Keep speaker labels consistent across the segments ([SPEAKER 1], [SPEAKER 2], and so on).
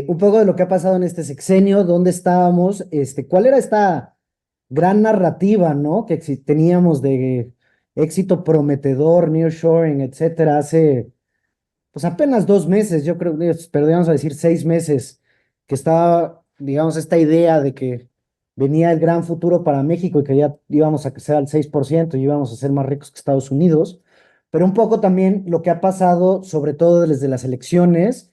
[SPEAKER 1] un poco de lo que ha pasado en este sexenio, dónde estábamos, cuál era esta gran narrativa, ¿no? Que teníamos de éxito prometedor, nearshoring, etcétera, hace pues apenas 2 meses, yo creo, pero vamos a decir 6 meses, que estaba, digamos, esta idea de que venía el gran futuro para México y que ya íbamos a crecer al 6% y íbamos a ser más ricos que Estados Unidos, pero un poco también lo que ha pasado, sobre todo desde las elecciones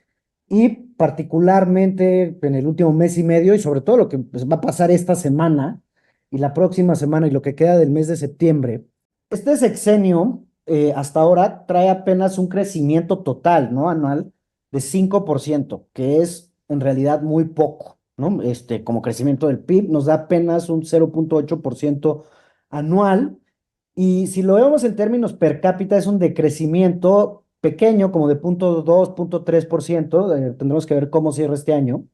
[SPEAKER 1] y particularmente en el último mes y medio y sobre todo lo que pues, va a pasar esta semana y la próxima semana y lo que queda del mes de septiembre. Este sexenio hasta ahora trae apenas un crecimiento total, ¿no? Anual de 5%, que es en realidad muy poco, ¿no? Como crecimiento del PIB nos da apenas un 0,8% anual. Y si lo vemos en términos per cápita, es un decrecimiento pequeño, como de 0,2, 0,3%. Tendremos que ver cómo cierra este año.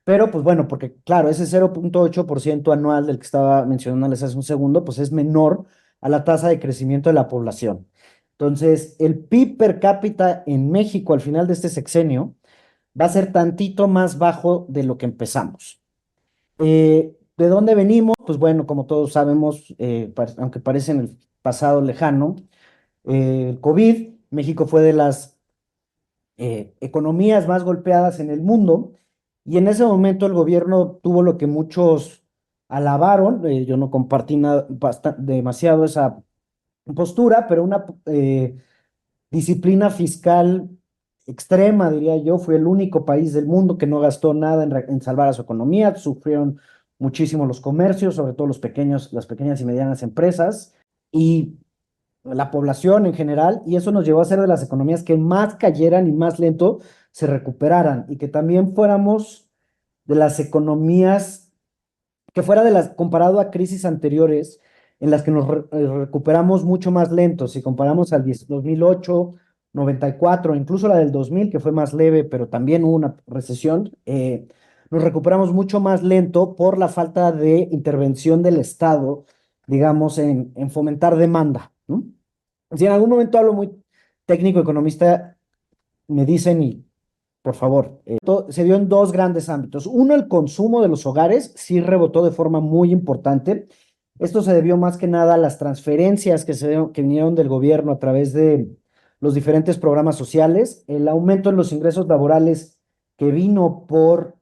[SPEAKER 1] Pero, pues bueno, porque claro, ese 0,8% anual del que estaba mencionándoles hace un segundo, pues es menor a la tasa de crecimiento de la población. Entonces, el PIB per cápita en México al final de este sexenio va a ser tantito más bajo de lo que empezamos. ¿De dónde venimos? Pues bueno, como todos sabemos, aunque parece en el pasado lejano, el COVID, México fue de las economías más golpeadas en el mundo y en ese momento el gobierno tuvo lo que muchos alabaron, yo no compartí demasiado esa postura, pero una disciplina fiscal extrema, diría yo. Fue el único país del mundo que no gastó nada en salvar a su economía. Sufrieron muchísimo los comercios, sobre todo las pequeñas y medianas empresas y la población en general, y eso nos llevó a ser de las economías que más cayeran y más lento se recuperaran, y que también fuéramos de las economías que fuera de las, comparado a crisis anteriores, en las que nos recuperamos mucho más lento. Si comparamos al 2008, 94, incluso la del 2000, que fue más leve, pero también hubo una recesión, nos recuperamos mucho más lento por la falta de intervención del Estado, digamos, en fomentar demanda, ¿no? Si en algún momento hablo muy técnico, economista, me dicen y por favor, se dio en dos grandes ámbitos. Uno, el consumo de los hogares sí rebotó de forma muy importante. Esto se debió más que nada a las transferencias que vinieron del gobierno a través de los diferentes programas sociales, el aumento en los ingresos laborales que vino por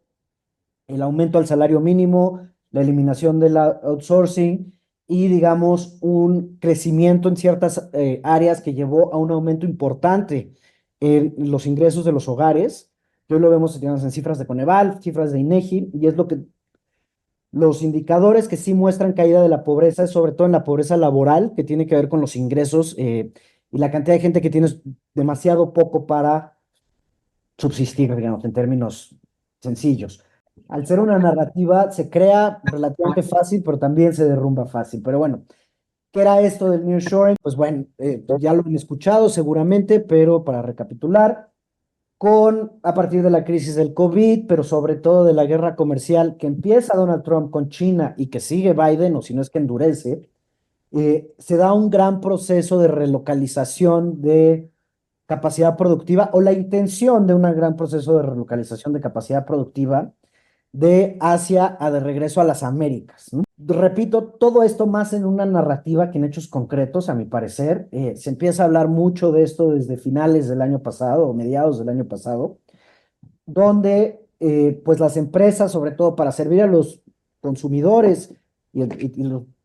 [SPEAKER 1] el aumento al salario mínimo, la eliminación del outsourcing y, digamos, un crecimiento en ciertas áreas que llevó a un aumento importante en los ingresos de los hogares. Hoy lo vemos, digamos, en cifras de Coneval, cifras de INEGI, y es lo que los indicadores que sí muestran caída de la pobreza es sobre todo en la pobreza laboral, que tiene que ver con los ingresos y la cantidad de gente que tiene demasiado poco para subsistir, digamos, en términos sencillos. Al ser una narrativa, se crea relativamente fácil, pero también se derrumba fácil. Pero bueno, ¿qué era esto del nearshoring? Pues bueno, ya lo han escuchado seguramente, pero para recapitular, a partir de la crisis del COVID, pero sobre todo de la guerra comercial que empieza Donald Trump con China y que sigue Biden, o si no es que endurece, se da un gran proceso de relocalización de capacidad productiva o la intención de un gran proceso de relocalización de capacidad productiva de Asia a de regreso a las Américas, ¿no? Repito, todo esto más en una narrativa que en hechos concretos, a mi parecer. Se empieza a hablar mucho de esto desde finales del año pasado o mediados del año pasado, donde pues las empresas, sobre todo para servir a los consumidores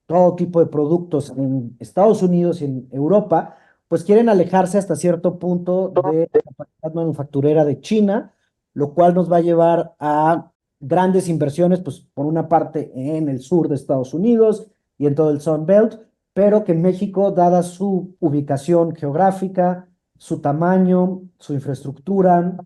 [SPEAKER 1] todo tipo de productos en Estados Unidos y en Europa, pues quieren alejarse hasta cierto punto de la capacidad manufacturera de China, lo cual nos va a llevar a grandes inversiones, pues por una parte en el sur de Estados Unidos y en todo el Sun Belt, pero que en México, dada su ubicación geográfica, su tamaño, su infraestructura,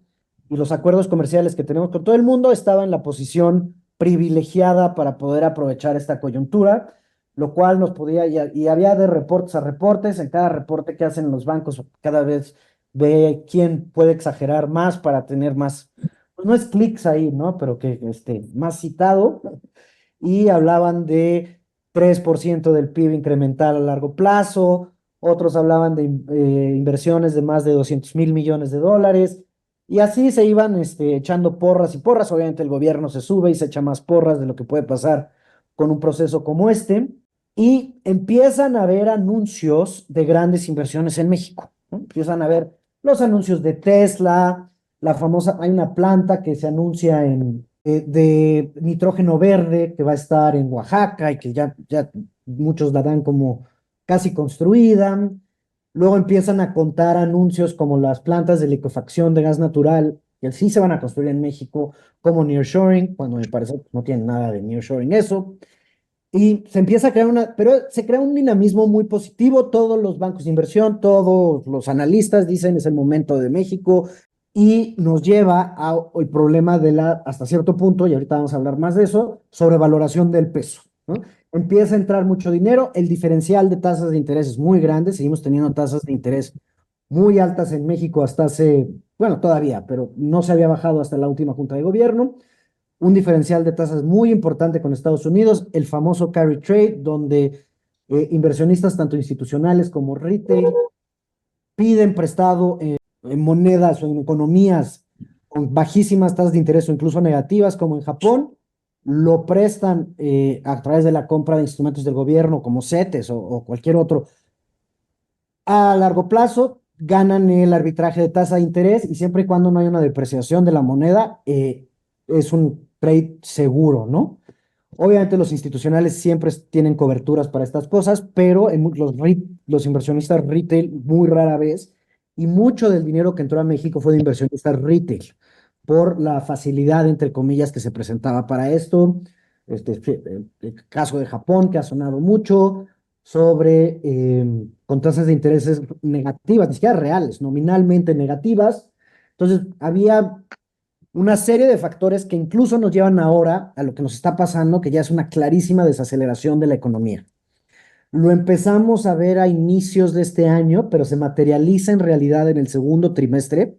[SPEAKER 1] y los acuerdos comerciales que tenemos con todo el mundo, estaba en la posición privilegiada para poder aprovechar esta coyuntura, lo cual nos podía, y había de reportes a reportes. En cada reporte que hacen los bancos, cada vez ve quién puede exagerar más para tener más, pues no es clics ahí, ¿no? Pero que más citado, y hablaban de 3% del PIB incremental a largo plazo, otros hablaban de inversiones de más de 200 mil millones de dólares. Y así se iban echando porras y porras. Obviamente el gobierno se sube y se echa más porras de lo que puede pasar con un proceso como este. Y empiezan a haber anuncios de grandes inversiones en México, ¿no? Empiezan a ver los anuncios de Tesla, la famosa, hay una planta que se anuncia de nitrógeno verde que va a estar en Oaxaca y que ya muchos la dan como casi construida. Luego empiezan a contar anuncios como las plantas de liquefacción de gas natural, que sí se van a construir en México, como nearshoring, cuando me parece que no tiene nada de nearshoring eso. Y se empieza a crear pero se crea un dinamismo muy positivo. Todos los bancos de inversión, todos los analistas dicen es el momento de México y nos lleva al problema de hasta cierto punto, y ahorita vamos a hablar más de eso, sobrevaloración del peso, ¿no? Empieza a entrar mucho dinero, el diferencial de tasas de interés es muy grande, seguimos teniendo tasas de interés muy altas en México hasta bueno, todavía, pero no se había bajado hasta la última junta de gobierno. Un diferencial de tasas muy importante con Estados Unidos, el famoso carry trade, donde inversionistas tanto institucionales como retail piden prestado en monedas o en economías con bajísimas tasas de interés o incluso negativas, como en Japón, lo prestan a través de la compra de instrumentos del gobierno como CETES o cualquier otro a largo plazo, ganan el arbitraje de tasa de interés y siempre y cuando no haya una depreciación de la moneda, es un trade seguro, ¿no? Obviamente los institucionales siempre tienen coberturas para estas cosas, pero los inversionistas retail muy rara vez, y mucho del dinero que entró a México fue de inversionistas retail, por la facilidad, entre comillas, que se presentaba para esto. El caso de Japón, que ha sonado mucho, con tasas de intereses negativas, ni siquiera reales, nominalmente negativas. Entonces, había una serie de factores que incluso nos llevan ahora a lo que nos está pasando, que ya es una clarísima desaceleración de la economía. Lo empezamos a ver a inicios de este año, pero se materializa en realidad en el segundo trimestre.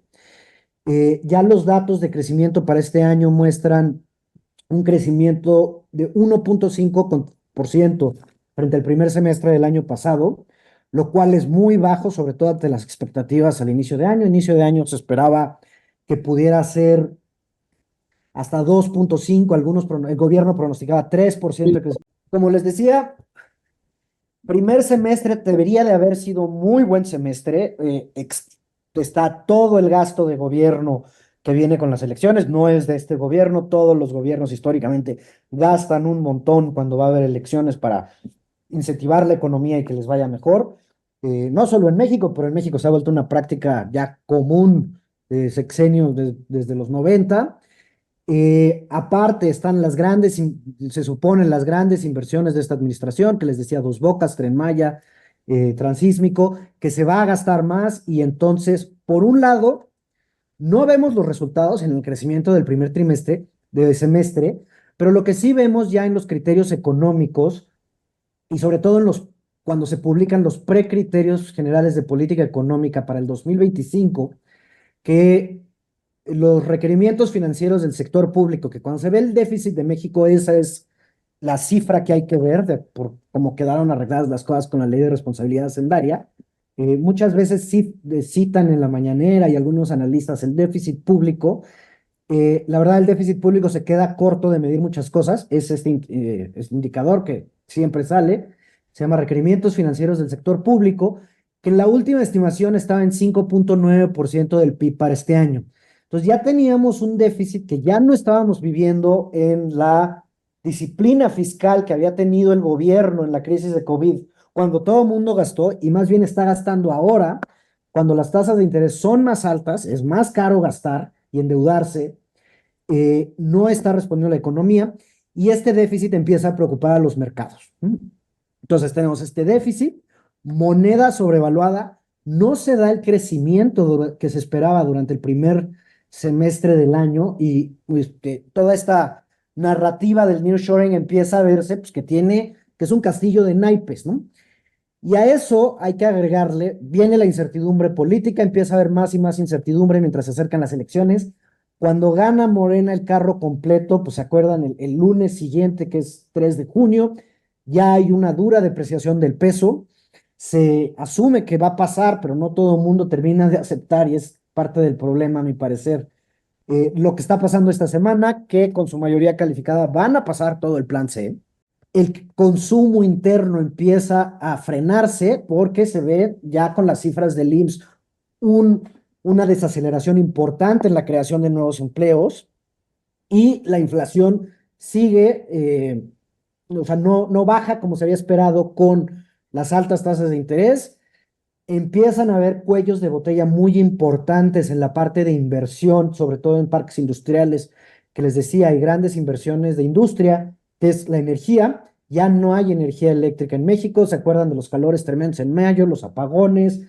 [SPEAKER 1] Ya los datos de crecimiento para este año muestran un crecimiento de 1.5% frente al primer semestre del año pasado, lo cual es muy bajo, sobre todo ante las expectativas al inicio de año. Inicio de año se esperaba que pudiera ser hasta 2.5, el gobierno pronosticaba 3% de crecimiento. Como les decía, primer semestre debería de haber sido muy buen semestre. Está todo el gasto de gobierno que viene con las elecciones, no es de este gobierno, todos los gobiernos históricamente gastan un montón cuando va a haber elecciones para incentivar la economía y que les vaya mejor. No solo en México, pero en México se ha vuelto una práctica ya común de sexenios desde los 90. Aparte están se suponen las grandes inversiones de esta administración, que les decía Dos Bocas, Tren Maya, Transísmico, que se va a gastar más y entonces, por un lado, no vemos los resultados en el crecimiento del primer trimestre, del semestre, pero lo que sí vemos ya en los criterios económicos y sobre todo cuando se publican los precriterios generales de política económica para el 2025, que los requerimientos financieros del sector público, que cuando se ve el déficit de México, esa es la cifra que hay que ver por cómo quedaron arregladas las cosas con la ley de responsabilidad hacendaria. Muchas veces citan en la mañanera y algunos analistas el déficit público. La verdad, el déficit público se queda corto de medir muchas cosas. Es este indicador que siempre sale. Se llama requerimientos financieros del sector público, que en la última estimación estaba en 5.9% del PIB para este año. Entonces ya teníamos un déficit que ya no estábamos viviendo en la disciplina fiscal que había tenido el gobierno en la crisis de COVID, cuando todo el mundo gastó y más bien está gastando ahora, cuando las tasas de interés son más altas, es más caro gastar y endeudarse, no está respondiendo la economía y este déficit empieza a preocupar a los mercados. Entonces tenemos este déficit, moneda sobrevaluada, no se da el crecimiento que se esperaba durante el primer semestre del año y pues, toda esta narrativa del nearshoring empieza a verse pues, que es un castillo de naipes, ¿no? Y a eso hay que agregarle, viene la incertidumbre política, empieza a haber más y más incertidumbre mientras se acercan las elecciones. Cuando gana Morena el carro completo, pues se acuerdan, el lunes siguiente, que es 3 de junio, ya hay una dura depreciación del peso. Se asume que va a pasar, pero no todo el mundo termina de aceptar y es parte del problema, a mi parecer. Lo que está pasando esta semana, que con su mayoría calificada van a pasar todo el plan C. El consumo interno empieza a frenarse porque se ve ya con las cifras del IMSS un, una desaceleración importante en la creación de nuevos empleos y la inflación sigue, o sea, no baja como se había esperado con las altas tasas de interés. Empiezan a haber cuellos de botella muy importantes en la parte de inversión, sobre todo en parques industriales, que les decía, hay grandes inversiones de industria, que es la energía. Ya no hay energía eléctrica en México, ¿se acuerdan de los calores tremendos en mayo, los apagones?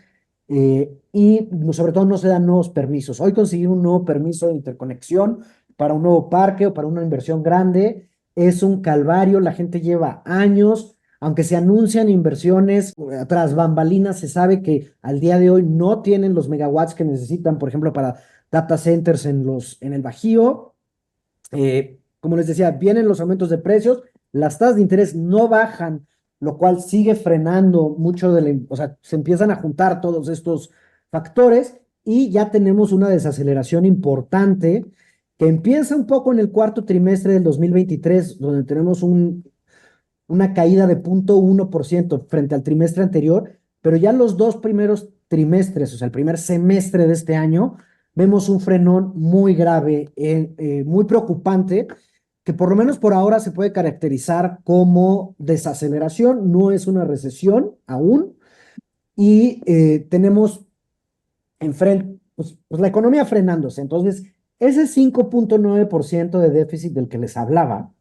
[SPEAKER 1] Y sobre todo no se dan nuevos permisos. Hoy conseguir un nuevo permiso de interconexión para un nuevo parque o para una inversión grande es un calvario, la gente lleva años aunque se anuncian inversiones tras bambalinas, se sabe que al día de hoy no tienen los megawatts que necesitan, por ejemplo, para data centers en el Bajío. Como les decía, vienen los aumentos de precios, las tasas de interés no bajan, lo cual sigue frenando mucho o sea, se empiezan a juntar todos estos factores y ya tenemos una desaceleración importante que empieza un poco en el cuarto trimestre del 2023, donde tenemos una caída de 0,1% frente al trimestre anterior, pero ya los dos primeros trimestres, o sea, el primer semestre de este año, vemos un frenón muy grave, muy preocupante, que por lo menos por ahora se puede caracterizar como desaceleración, no es una recesión aún, y tenemos enfrente, pues la economía frenándose. Entonces, ese 5,9% de déficit del que les hablaba,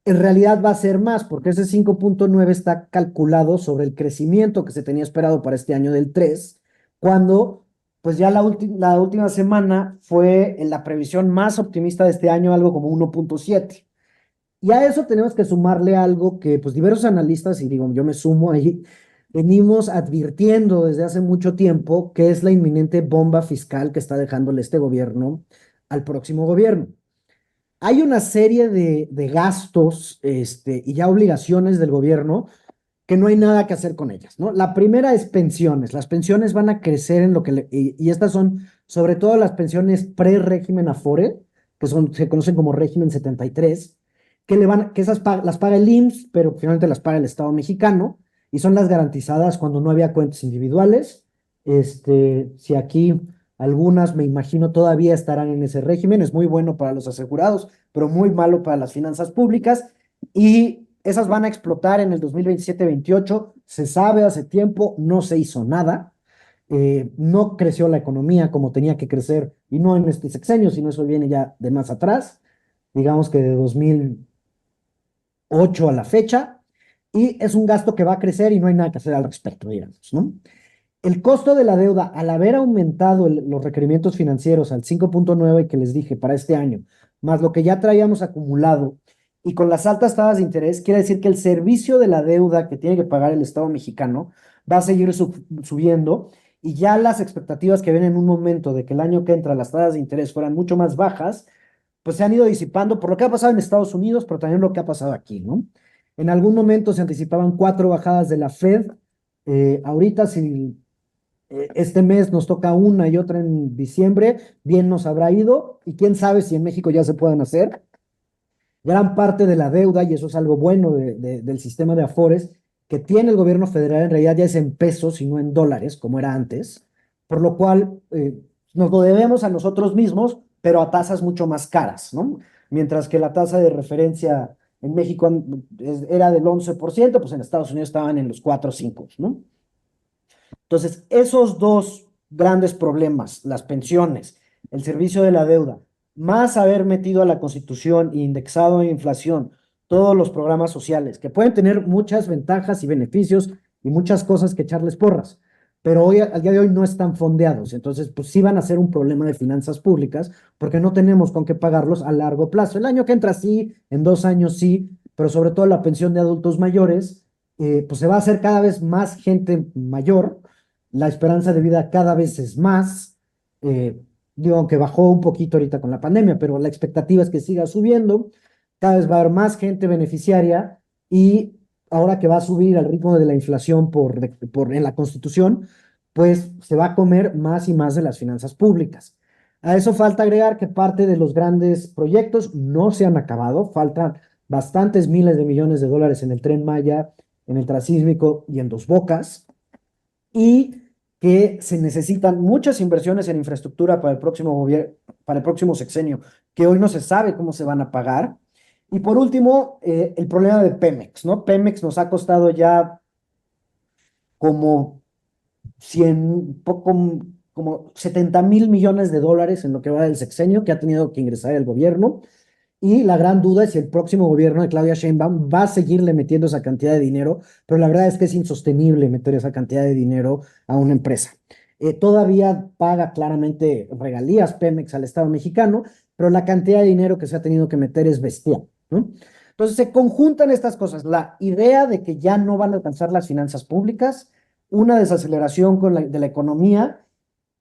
[SPEAKER 1] en realidad va a ser más, porque ese 5,9 está calculado sobre el crecimiento que se tenía esperado para este año del 3, cuando pues ya la última semana fue en la previsión más optimista de este año, algo como 1,7. Y a eso tenemos que sumarle algo que pues diversos analistas, y digo, yo me sumo ahí, venimos advirtiendo desde hace mucho tiempo, que es la inminente bomba fiscal que está dejándole este gobierno al próximo gobierno. Hay una serie de gastos y ya obligaciones del gobierno que no hay nada que hacer con ellas, ¿no? La primera es pensiones. Las pensiones van a crecer en lo que y estas son sobre todo las pensiones pre-régimen Afore, que se conocen como régimen 73, que esas las paga el IMSS, pero finalmente las paga el Estado mexicano y son las garantizadas cuando no había cuentas individuales. Si aquí algunas, me imagino, todavía estarán en ese régimen. Es muy bueno para los asegurados, pero muy malo para las finanzas públicas. Y esas van a explotar en el 2027-28. Se sabe hace tiempo, no se hizo nada. No creció la economía como tenía que crecer, y no en este sexenio, sino eso viene ya de más atrás, digamos que de 2008 a la fecha. Y es un gasto que va a crecer y no hay nada que hacer al respecto, digamos, ¿no? El costo de la deuda, al haber aumentado los requerimientos financieros al 5,9 que les dije para este año, más lo que ya traíamos acumulado, y con las altas tasas de interés, quiere decir que el servicio de la deuda que tiene que pagar el Estado mexicano va a seguir subiendo, y ya las expectativas que ven en un momento de que el año que entra las tasas de interés fueran mucho más bajas, pues se han ido disipando por lo que ha pasado en Estados Unidos, pero también lo que ha pasado aquí, ¿no? En algún momento se anticipaban 4 bajadas de la Fed. Ahorita, si este mes nos toca una y otra en diciembre, bien nos habrá ido, y quién sabe si en México ya se puedan hacer. Gran parte de la deuda, y eso es algo bueno del sistema de Afores, que tiene el gobierno federal en realidad ya es en pesos y no en dólares, como era antes, por lo cual nos lo debemos a nosotros mismos, pero a tasas mucho más caras, ¿no? Mientras que la tasa de referencia en México era del 11%, pues en Estados Unidos estaban en los 4 o 5, ¿no? Entonces, esos dos grandes problemas, las pensiones, el servicio de la deuda, más haber metido a la Constitución e indexado en inflación todos los programas sociales, que pueden tener muchas ventajas y beneficios y muchas cosas que echarles porras, pero hoy, al día de hoy, no están fondeados. Entonces, pues sí van a ser un problema de finanzas públicas porque no tenemos con qué pagarlos a largo plazo. El año que entra sí, en 2 años sí, pero sobre todo la pensión de adultos mayores, pues se va a hacer cada vez más gente mayor, la esperanza de vida cada vez es más. eh, Digo, aunque bajó un poquito ahorita con la pandemia, pero la expectativa es que siga subiendo. Cada vez va a haber más gente beneficiaria, y ahora que va a subir al ritmo de la inflación en la Constitución, pues se va a comer más y más de las finanzas públicas. A eso falta agregar que parte de los grandes proyectos no se han acabado, faltan bastantes miles de millones de dólares en el Tren Maya, en el Transísmico y en Dos Bocas, y que se necesitan muchas inversiones en infraestructura para el próximo gobierno, para el próximo sexenio, que hoy no se sabe cómo se van a pagar. Y por último, el problema de Pemex, ¿no? Pemex nos ha costado ya como 100, como 70.000 millones de dólares en lo que va del sexenio que ha tenido que ingresar el gobierno. Y la gran duda es si el próximo gobierno de Claudia Sheinbaum va a seguirle metiendo esa cantidad de dinero, pero la verdad es que es insostenible meter esa cantidad de dinero a una empresa. Todavía paga claramente regalías Pemex al Estado mexicano, pero la cantidad de dinero que se ha tenido que meter es bestial, ¿no? Entonces se conjuntan estas cosas, la idea de que ya no van a alcanzar las finanzas públicas, una desaceleración de la economía,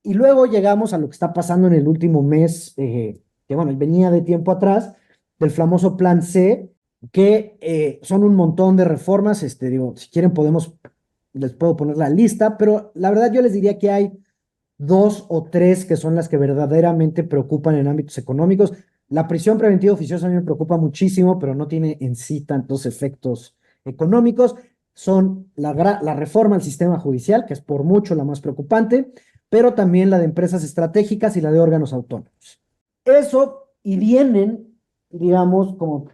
[SPEAKER 1] y luego llegamos a lo que está pasando en el último mes, que bueno, venía de tiempo atrás, del famoso Plan C, que son un montón de reformas. Digo, si quieren les puedo poner la lista, pero la verdad yo les diría que hay dos o tres que son las que verdaderamente preocupan en ámbitos económicos. La prisión preventiva oficiosa a mí me preocupa muchísimo, pero no tiene en sí tantos efectos económicos. Son la reforma al sistema judicial, que es por mucho la más preocupante, pero también la de empresas estratégicas y la de órganos autónomos. Eso, y vienen, digamos, como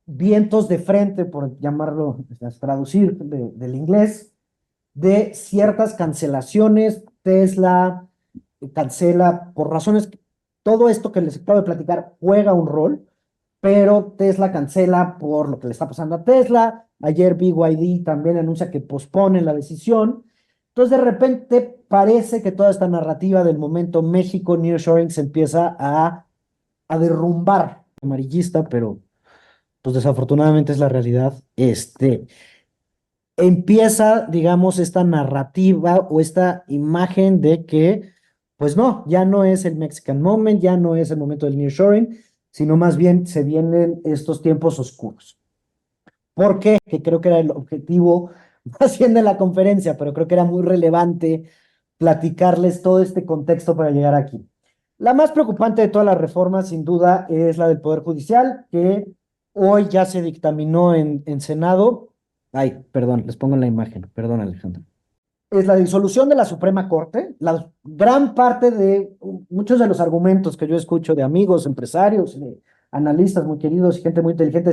[SPEAKER 1] vientos de frente, por llamarlo, traducir del inglés, de ciertas cancelaciones. Tesla cancela por razones, todo esto que les acabo de platicar juega un rol, pero Tesla cancela por lo que le está pasando a Tesla. Ayer BYD también anuncia que pospone la decisión. Entonces de repente parece que toda esta narrativa del momento México nearshoring se empieza a derrumbar, amarillista, pero pues desafortunadamente es la realidad. Empieza, digamos, esta narrativa o esta imagen de que, pues no, ya no es el Mexican Moment, ya no es el momento del nearshoring, sino más bien se vienen estos tiempos oscuros. ¿Por qué? Que creo que era el objetivo más bien de la conferencia, pero creo que era muy relevante platicarles todo este contexto para llegar aquí. La más preocupante de todas las reformas, sin duda, es la del Poder Judicial, que hoy ya se dictaminó en Senado. Ay, perdón, les pongo en la imagen, perdón, Alejandro. Es la disolución de la Suprema Corte. La gran parte de muchos de los argumentos que yo escucho de amigos, empresarios, de analistas muy queridos y gente muy inteligente,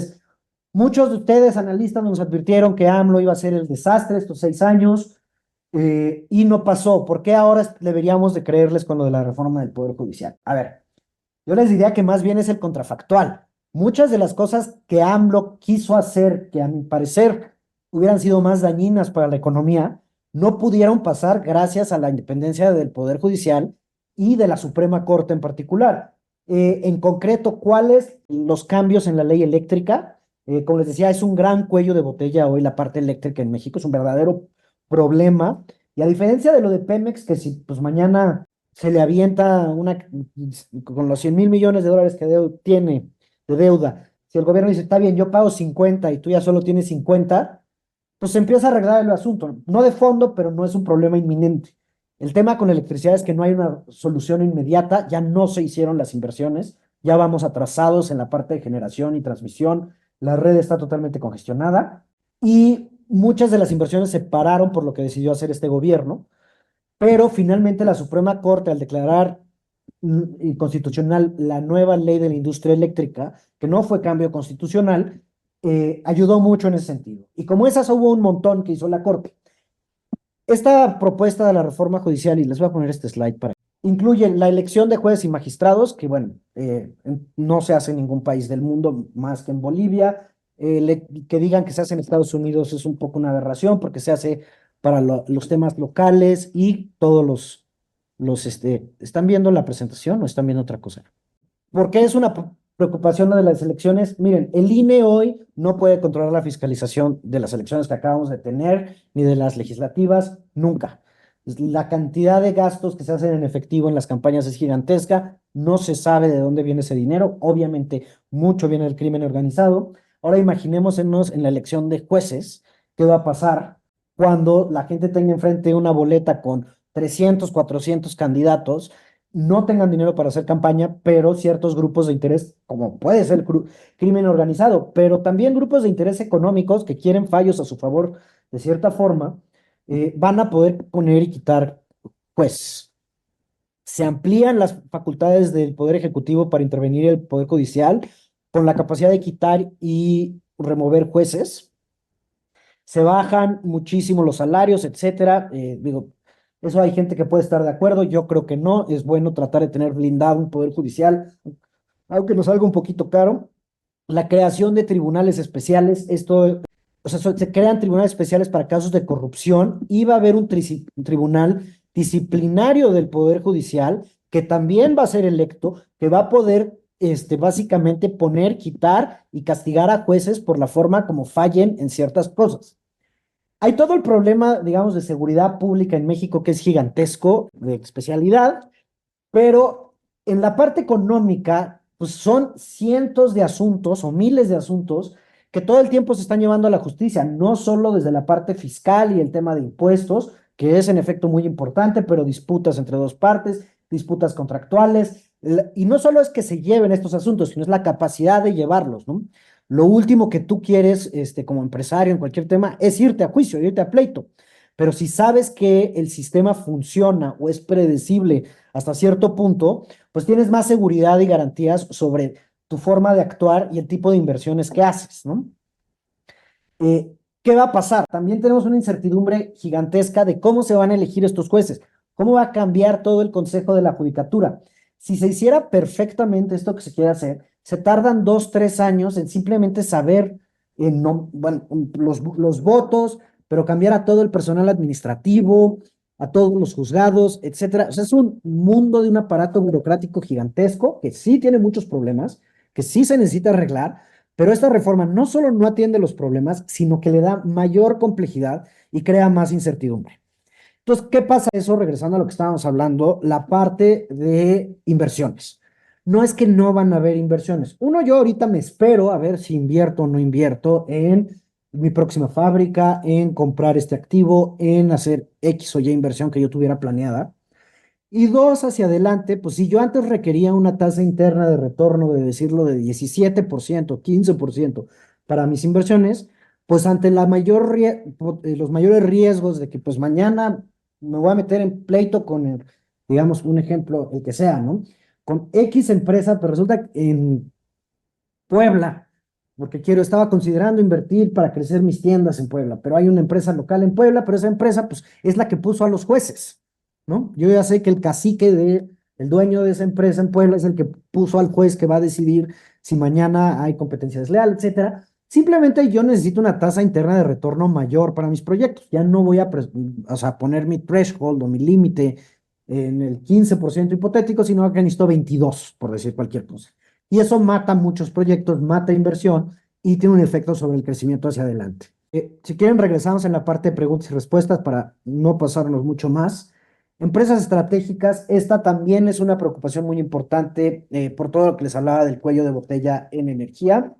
[SPEAKER 1] muchos de ustedes, analistas, nos advirtieron que AMLO iba a ser el desastre estos 6 años, y no pasó. ¿Por qué ahora deberíamos de creerles con lo de la reforma del Poder Judicial? A ver, yo les diría que más bien es el contrafactual. Muchas de las cosas que AMLO quiso hacer, que a mi parecer hubieran sido más dañinas para la economía, no pudieron pasar gracias a la independencia del Poder Judicial y de la Suprema Corte en particular. En concreto, ¿cuáles los cambios en la ley eléctrica? Como les decía, es un gran cuello de botella hoy la parte eléctrica en México, es un verdadero problema. Y a diferencia de lo de Pemex, que si pues mañana se le avienta con los 100.000 millones de dólares que tiene de deuda, si el gobierno dice, está bien, yo pago 50 y tú ya solo tienes 50, pues se empieza a arreglar el asunto. No de fondo, pero no es un problema inminente. El tema con la electricidad es que no hay una solución inmediata, ya no se hicieron las inversiones, ya vamos atrasados en la parte de generación y transmisión, la red está totalmente congestionada y muchas de las inversiones se pararon por lo que decidió hacer este gobierno, pero finalmente la Suprema Corte, al declarar inconstitucional la nueva ley de la industria eléctrica, que no fue cambio constitucional, ayudó mucho en ese sentido. Y como esas hubo un montón que hizo la Corte. Esta propuesta de la reforma judicial, y les voy a poner este slide para... Incluye la elección de jueces y magistrados, que bueno, no se hace en ningún país del mundo más que en Bolivia. Que digan que se hace en Estados Unidos es un poco una aberración porque se hace para los temas locales y todos ¿están viendo la presentación o están viendo otra cosa? ¿Por qué es una preocupación lo de las elecciones? Miren, el INE hoy no puede controlar la fiscalización de las elecciones que acabamos de tener, ni de las legislativas, nunca. La cantidad de gastos que se hacen en efectivo en las campañas es gigantesca, no se sabe de dónde viene ese dinero, obviamente mucho viene del crimen organizado. Ahora imaginémonos en la elección de jueces, ¿qué va a pasar? cuando la gente tenga enfrente una boleta con 300, 400 candidatos, no tengan dinero para hacer campaña, pero ciertos grupos de interés, como puede ser el crimen organizado, pero también grupos de interés económicos que quieren fallos a su favor de cierta forma, van a poder poner y quitar, pues, se amplían las facultades del Poder Ejecutivo para intervenir el Poder Judicial con la capacidad de quitar y remover jueces, se bajan muchísimo los salarios, etcétera. Digo, eso hay gente que puede estar de acuerdo, yo creo que no, es bueno tratar de tener blindado un poder judicial, aunque nos salga un poquito caro. La creación de tribunales especiales, esto, o sea, se crean tribunales especiales para casos de corrupción y va a haber un tribunal disciplinario del Poder Judicial que también va a ser electo, que va a poder básicamente poner, quitar y castigar a jueces por la forma como fallen en ciertas cosas. Hay todo el problema, digamos, de seguridad pública en México que es gigantesco, de especialidad, pero en la parte económica, pues son cientos de asuntos o miles de asuntos que todo el tiempo se están llevando a la justicia, no solo desde la parte fiscal y el tema de impuestos, que es en efecto muy importante, pero disputas entre dos partes, disputas contractuales, y no solo es que se lleven estos asuntos, sino es la capacidad de llevarlos, ¿no? Lo último que tú quieres, como empresario en cualquier tema, es irte a juicio, irte a pleito. Pero si sabes que el sistema funciona o es predecible hasta cierto punto, pues tienes más seguridad y garantías sobre tu forma de actuar y el tipo de inversiones que haces, ¿no? ¿Qué va a pasar? También tenemos una incertidumbre gigantesca de cómo se van a elegir estos jueces, cómo va a cambiar todo el Consejo de la Judicatura. Si se hiciera perfectamente esto que se quiere hacer, se tardan 2, 3 años en simplemente saber bueno, los votos, pero cambiar a todo el personal administrativo, a todos los juzgados, etcétera. O sea, es un mundo de un aparato burocrático gigantesco que sí tiene muchos problemas, que sí se necesita arreglar, pero esta reforma no solo no atiende los problemas, sino que le da mayor complejidad y crea más incertidumbre. Entonces, ¿qué pasa eso? Regresando a lo que estábamos hablando, la parte de inversiones. No es que no van a haber inversiones. Uno, yo ahorita me espero a ver si invierto o no invierto en mi próxima fábrica, en comprar este activo, en hacer X o Y inversión que yo tuviera planeada. Y dos, hacia adelante, pues si yo antes requería una tasa interna de retorno, de decirlo, de 17%, 15% para mis inversiones, pues ante los mayores riesgos de que pues mañana me voy a meter en pleito con, digamos, un ejemplo, el que sea, ¿no? Con X empresa, pero resulta que en Puebla, porque estaba considerando invertir para crecer mis tiendas en Puebla, pero hay una empresa local en Puebla, pero esa empresa pues es la que puso a los jueces, ¿no? Yo ya sé que el cacique el dueño de esa empresa en Puebla es el que puso al juez que va a decidir si mañana hay competencia desleal, etcétera. Simplemente yo necesito una tasa interna de retorno mayor para mis proyectos. Ya no voy a, o sea, poner mi threshold o mi límite en el 15% hipotético, sino que necesito 22, por decir cualquier cosa. Y eso mata muchos proyectos, mata inversión y tiene un efecto sobre el crecimiento hacia adelante. Si quieren, regresamos en la parte de preguntas y respuestas para no pasarnos mucho más. Empresas estratégicas, esta también es una preocupación muy importante por todo lo que les hablaba del cuello de botella en energía.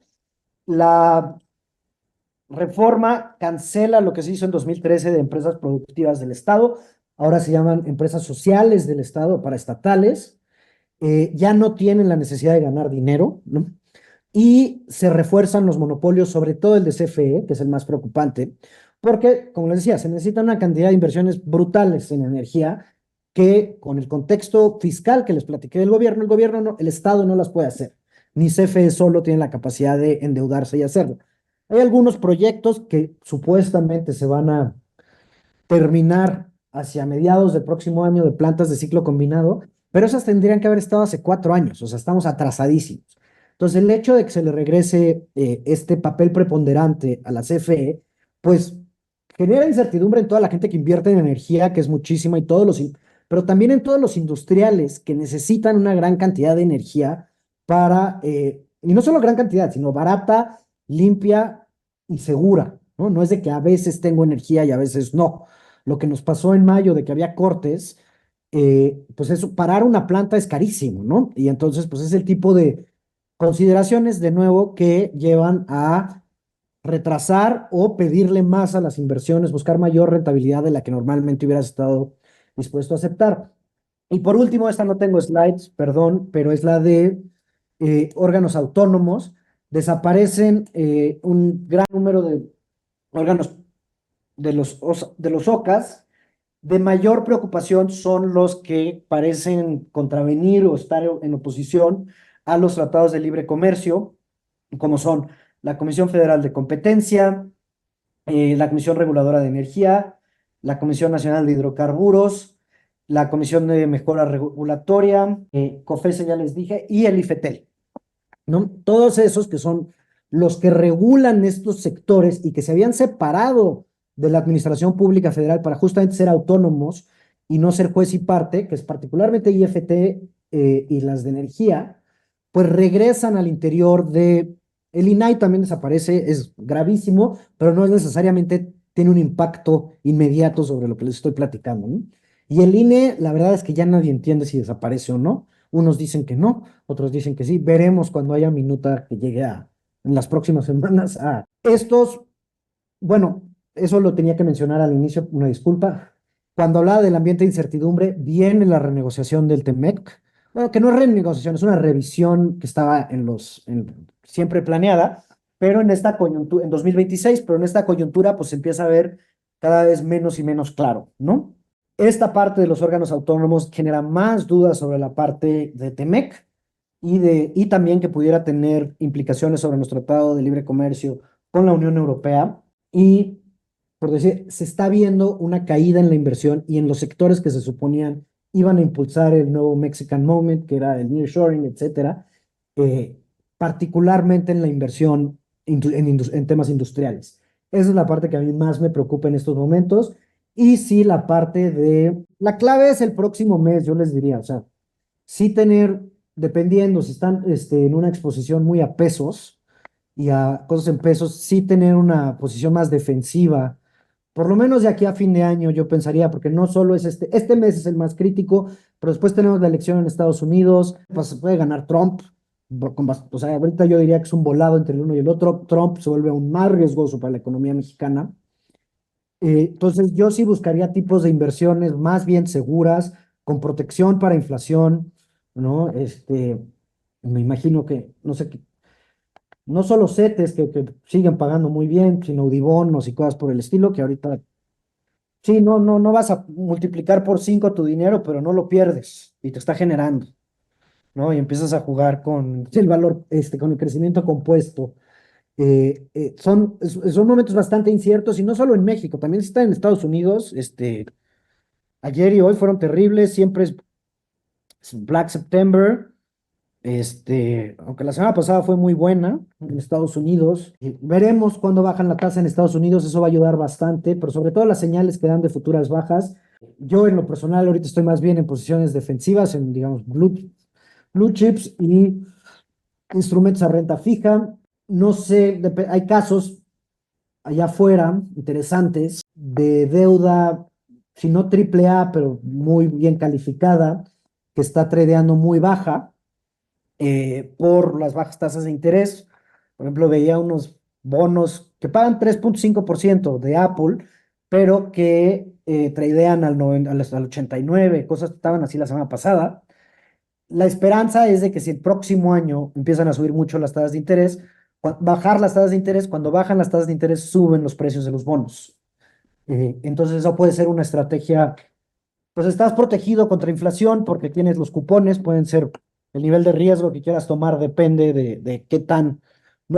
[SPEAKER 1] La reforma cancela lo que se hizo en 2013 de empresas productivas del Estado. Ahora se llaman empresas sociales del Estado para estatales. Ya no tienen la necesidad de ganar dinero, ¿no? Y se refuerzan los monopolios, sobre todo el de CFE, que es el más preocupante, porque, como les decía, se necesita una cantidad de inversiones brutales en energía que con el contexto fiscal que les platiqué del gobierno, el Estado no las puede hacer, ni CFE solo tiene la capacidad de endeudarse y hacerlo. Hay algunos proyectos que supuestamente se van a terminar hacia mediados del próximo año de plantas de ciclo combinado, pero esas tendrían que haber estado hace 4 años, o sea, estamos atrasadísimos. Entonces, el hecho de que se le regrese este papel preponderante a la CFE, pues genera incertidumbre en toda la gente que invierte en energía, que es muchísima, y pero también en todos los industriales que necesitan una gran cantidad de energía y no solo gran cantidad, sino barata, limpia y segura, ¿no? No es de que a veces tengo energía y a veces no. Lo que nos pasó en mayo de que había cortes, pues eso, parar una planta es carísimo, ¿no? Y entonces, pues es el tipo de consideraciones, de nuevo, que llevan a retrasar o pedirle más a las inversiones, buscar mayor rentabilidad de la que normalmente hubieras estado dispuesto a aceptar. Y por último, esta no tengo slides, perdón, pero es la de órganos autónomos. Desaparecen un gran número de órganos de los OCAS. De mayor preocupación son los que parecen contravenir o estar en oposición a los tratados de libre comercio, como son la Comisión Federal de Competencia, la Comisión Reguladora de Energía, la Comisión Nacional de Hidrocarburos, la Comisión de Mejora Regulatoria, COFECE ya les dije, y el IFETEL, ¿no? Todos esos que son los que regulan estos sectores y que se habían separado de la Administración Pública Federal para justamente ser autónomos y no ser juez y parte, que es particularmente IFT y las de energía, pues regresan al interior de... El INAI también desaparece, es gravísimo, pero no es necesariamente, tiene un impacto inmediato sobre lo que les estoy platicando, ¿no? Y el INE, la verdad es que ya nadie entiende si desaparece o no. Unos dicen que no, otros dicen que sí. Veremos cuando haya minuta que llegue en las próximas semanas a estos. Bueno, eso lo tenía que mencionar al inicio, una disculpa. Cuando hablaba del ambiente de incertidumbre, viene la renegociación del TEMEC. Bueno, que no es renegociación, es una revisión que estaba siempre planeada, pero en esta coyuntura, en 2026, pero en esta coyuntura, pues se empieza a ver cada vez menos y menos claro, ¿no? Esta parte de los órganos autónomos genera más dudas sobre la parte de TEMEC y también que pudiera tener implicaciones sobre nuestro Tratado de Libre Comercio con la Unión Europea. Y, por decir, se está viendo una caída en la inversión y en los sectores que se suponían iban a impulsar el nuevo Mexican Moment, que era el nearshoring, etcétera, eh, particularmente en la inversión en temas industriales. Esa es la parte que a mí más me preocupa en estos momentos. Y sí, la parte de... La clave es el próximo mes, yo les diría, o sea, sí tener, dependiendo si están en una exposición muy a pesos y a cosas en pesos, sí tener una posición más defensiva, por lo menos de aquí a fin de año, yo pensaría, porque no solo es este mes es el más crítico, pero después tenemos la elección en Estados Unidos, pues puede ganar Trump, o sea, ahorita yo diría que es un volado entre el uno y el otro. Trump se vuelve aún más riesgoso para la economía mexicana. Entonces, yo sí buscaría tipos de inversiones más bien seguras, con protección para inflación, ¿no? Me imagino que, no sé, no solo CETES que siguen pagando muy bien, sino Udibonos y cosas por el estilo, que ahorita, sí, no vas a multiplicar por 5 tu dinero, pero no lo pierdes y te está generando, ¿no? Y empiezas a jugar con el valor, con el crecimiento compuesto. Son momentos bastante inciertos y no solo en México, también está en Estados Unidos. Ayer y hoy fueron terribles, siempre es Black September. Aunque la semana pasada fue muy buena en Estados Unidos. Veremos cuándo bajan la tasa en Estados Unidos, eso va a ayudar bastante, pero sobre todo las señales que dan de futuras bajas. Yo en lo personal ahorita estoy más bien en posiciones defensivas, en digamos blue chips y instrumentos a renta fija. No sé, hay casos allá afuera interesantes de deuda, si no triple A, pero muy bien calificada, que está tradeando muy baja por las bajas tasas de interés. Por ejemplo, veía unos bonos que pagan 3.5% de Apple, pero que tradean al 89, cosas que estaban así la semana pasada. La esperanza es de que si el próximo año empiezan a subir mucho las tasas de interés, bajar las tasas de interés, cuando bajan las tasas de interés suben los precios de los bonos. Entonces eso puede ser una estrategia, pues estás protegido contra inflación porque tienes los cupones, pueden ser el nivel de riesgo que quieras tomar, depende de qué tan...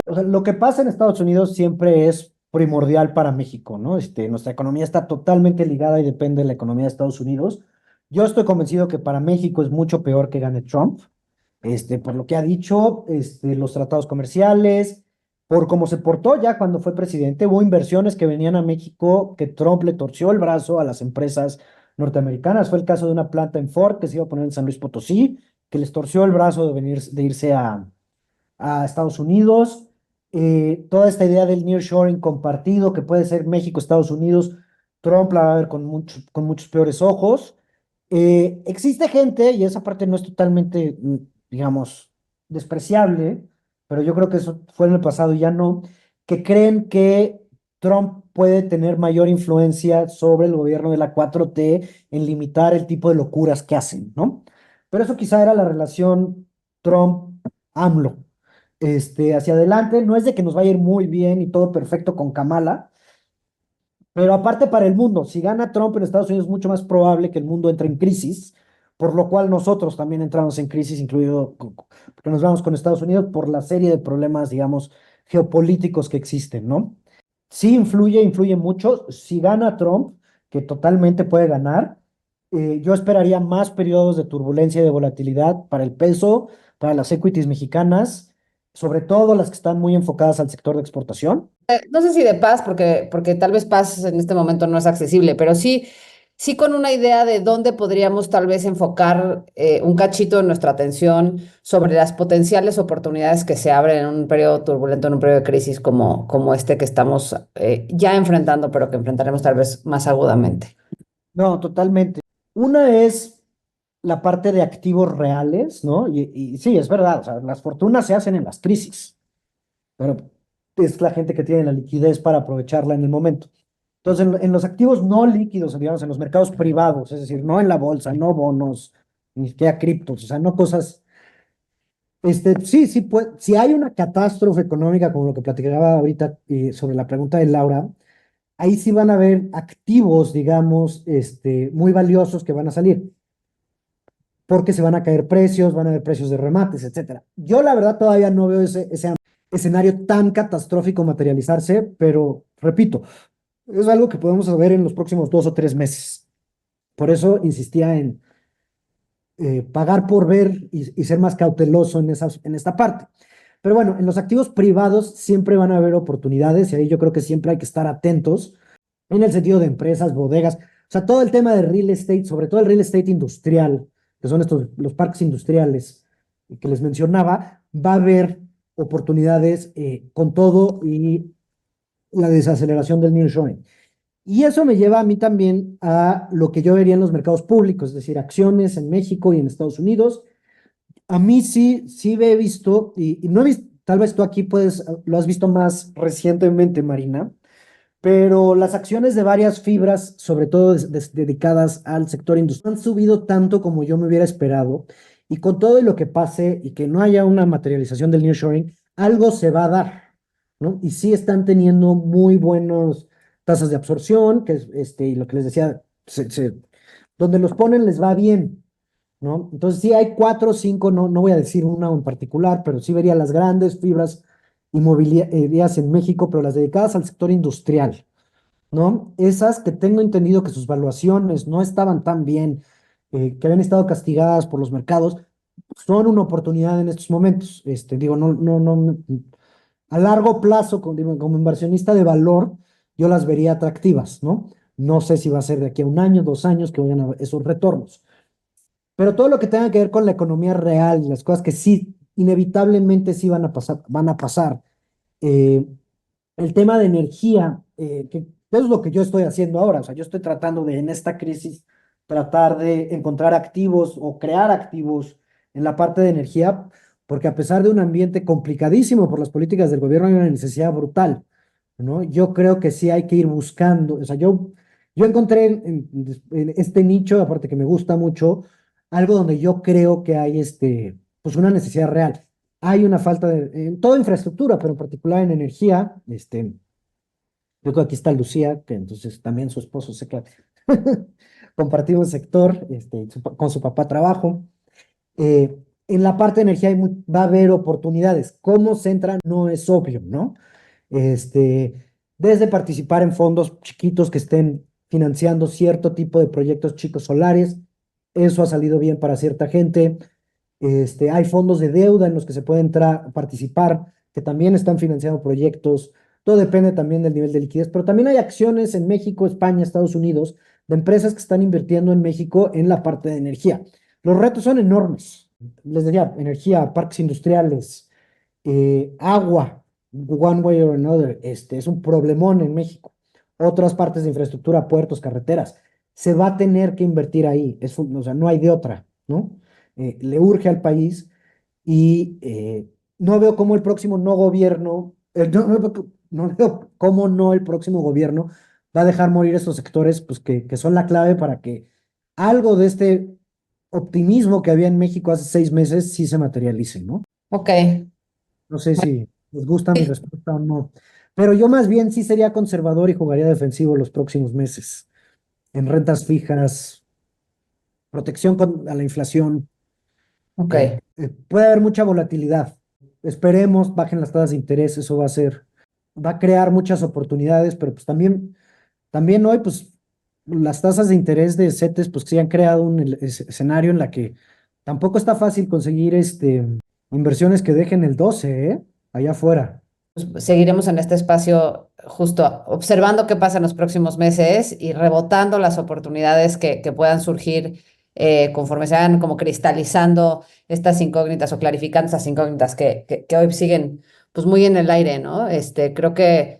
[SPEAKER 1] O sea, lo que pasa en Estados Unidos siempre es primordial para México, ¿no? Nuestra economía está totalmente ligada y depende de la economía de Estados Unidos. Yo estoy convencido que para México es mucho peor que gane Trump, por lo que ha dicho, los tratados comerciales, por cómo se portó ya cuando fue presidente. Hubo inversiones que venían a México que Trump le torció el brazo a las empresas norteamericanas. Fue el caso de una planta en Ford que se iba a poner en San Luis Potosí, que les torció el brazo de irse a Estados Unidos. Toda esta idea del nearshoring compartido, que puede ser México, Estados Unidos, Trump la va a ver con muchos peores ojos. Existe gente, y esa parte no es totalmente, digamos, despreciable, pero yo creo que eso fue en el pasado y ya no, que creen que Trump puede tener mayor influencia sobre el gobierno de la 4T en limitar el tipo de locuras que hacen, ¿no? Pero eso quizá era la relación Trump-AMLO. Hacia adelante, no es de que nos vaya a ir muy bien y todo perfecto con Kamala, pero aparte para el mundo, si gana Trump en Estados Unidos es mucho más probable que el mundo entre en crisis, por lo cual nosotros también entramos en crisis, incluido porque nos vamos con Estados Unidos por la serie de problemas, digamos, geopolíticos que existen, ¿no? Sí influye mucho. Si gana Trump, que totalmente puede ganar, yo esperaría más periodos de turbulencia y de volatilidad para el peso, para las equities mexicanas, sobre todo las que están muy enfocadas al sector de exportación.
[SPEAKER 2] No sé si de paz, porque tal vez paz en este momento no es accesible, pero sí, sí con una idea de dónde podríamos tal vez enfocar un cachito de nuestra atención sobre las potenciales oportunidades que se abren en un periodo turbulento, en un periodo de crisis como este que estamos ya enfrentando, pero que enfrentaremos tal vez más agudamente.
[SPEAKER 1] No, totalmente. Una es la parte de activos reales, ¿no? Y sí, es verdad, o sea, las fortunas se hacen en las crisis, pero es la gente que tiene la liquidez para aprovecharla en el momento. Entonces, en los activos no líquidos, digamos, en los mercados privados, es decir, no en la bolsa, no bonos, ni siquiera criptos, o sea, no cosas. Sí, pues, si hay una catástrofe económica, como lo que platicaba ahorita sobre la pregunta de Laura, ahí sí van a haber activos, digamos, muy valiosos que van a salir, porque se van a caer precios, van a haber precios de remates, etcétera. Yo la verdad todavía no veo ese escenario tan catastrófico materializarse, pero repito, es algo que podemos ver en los próximos 2 o 3 meses. Por eso insistía en pagar por ver y ser más cauteloso en esta parte. Pero bueno, en los activos privados siempre van a haber oportunidades y ahí yo creo que siempre hay que estar atentos en el sentido de empresas, bodegas, o sea, todo el tema de real estate, sobre todo el real estate industrial, que son los parques industriales que les mencionaba, va a haber oportunidades con todo y la desaceleración del nearshoring. Y eso me lleva a mí también a lo que yo vería en los mercados públicos, es decir, acciones en México y en Estados Unidos. A mí sí he visto, y no he visto, tal vez tú aquí lo has visto más recientemente, Marina, pero las acciones de varias fibras, sobre todo dedicadas al sector industrial, han subido tanto como yo me hubiera esperado. Y con todo y lo que pase y que no haya una materialización del nearshoring, algo se va a dar, ¿no? Y sí están teniendo muy buenas tasas de absorción, que es y lo que les decía, donde los ponen les va bien, ¿no? Entonces sí hay cuatro o cinco, no voy a decir una en particular, pero sí vería las grandes fibras inmobiliarias en México, pero las dedicadas al sector industrial, ¿no? Esas que tengo entendido que sus valuaciones no estaban tan bien, que habían estado castigadas por los mercados, son una oportunidad en estos momentos. Digo, a largo plazo, digo, como inversionista de valor, yo las vería atractivas, ¿no? No sé si va a ser de aquí a un año, 2 años que vayan a ver esos retornos. Pero todo lo que tenga que ver con la economía real, las cosas que sí, inevitablemente sí van a pasar. eh, el tema de energía, que es lo que yo estoy haciendo ahora. O sea, yo estoy tratando de, en esta crisis, tratar de encontrar activos o crear activos en la parte de energía, porque a pesar de un ambiente complicadísimo por las políticas del gobierno, hay una necesidad brutal, ¿no? Yo creo que sí hay que ir buscando. O sea, yo encontré en este nicho, aparte que me gusta mucho, algo donde yo creo que hay pues una necesidad real. Hay una falta en toda infraestructura, pero en particular en energía. Yo creo que aquí está Lucía, que entonces también su esposo sé que compartimos sector, con su papá trabajo. Eh, en la parte de energía va a haber oportunidades. ¿Cómo se entra? No es obvio, ¿no? Desde participar en fondos chiquitos que estén financiando cierto tipo de proyectos chicos solares, eso ha salido bien para cierta gente. Hay fondos de deuda en los que se puede entrar, participar, que también están financiando proyectos. Todo depende también del nivel de liquidez, pero también hay acciones en México, España, Estados Unidos, de empresas que están invirtiendo en México en la parte de energía. Los retos son enormes. Les decía, energía, parques industriales, agua, one way or another, es un problemón en México. Otras partes de infraestructura, puertos, carreteras, se va a tener que invertir ahí, o sea, no hay de otra, ¿no? Le urge al país y no veo cómo el próximo no gobierno, no veo cómo no el próximo gobierno va a dejar morir estos sectores, pues que son la clave para que algo de este optimismo que había en México hace 6 meses sí se materialice, ¿no?
[SPEAKER 2] Ok.
[SPEAKER 1] No sé
[SPEAKER 2] Bueno,
[SPEAKER 1] si les gusta mi
[SPEAKER 2] sí,
[SPEAKER 1] respuesta o no, pero yo más bien sí sería conservador y jugaría defensivo los próximos meses, en rentas fijas, protección a la inflación.
[SPEAKER 2] ok.
[SPEAKER 1] Puede haber mucha volatilidad. Esperemos, bajen las tasas de interés, eso va a crear muchas oportunidades, pero pues también hoy, pues las tasas de interés de CETES, pues sí han creado un escenario en la que tampoco está fácil conseguir inversiones que dejen el 12, ¿eh? Allá afuera.
[SPEAKER 2] Pues seguiremos en este espacio justo observando qué pasa en los próximos meses y rebotando las oportunidades que puedan surgir conforme se vayan como cristalizando estas incógnitas o clarificando estas incógnitas que hoy siguen pues muy en el aire, ¿no? Creo que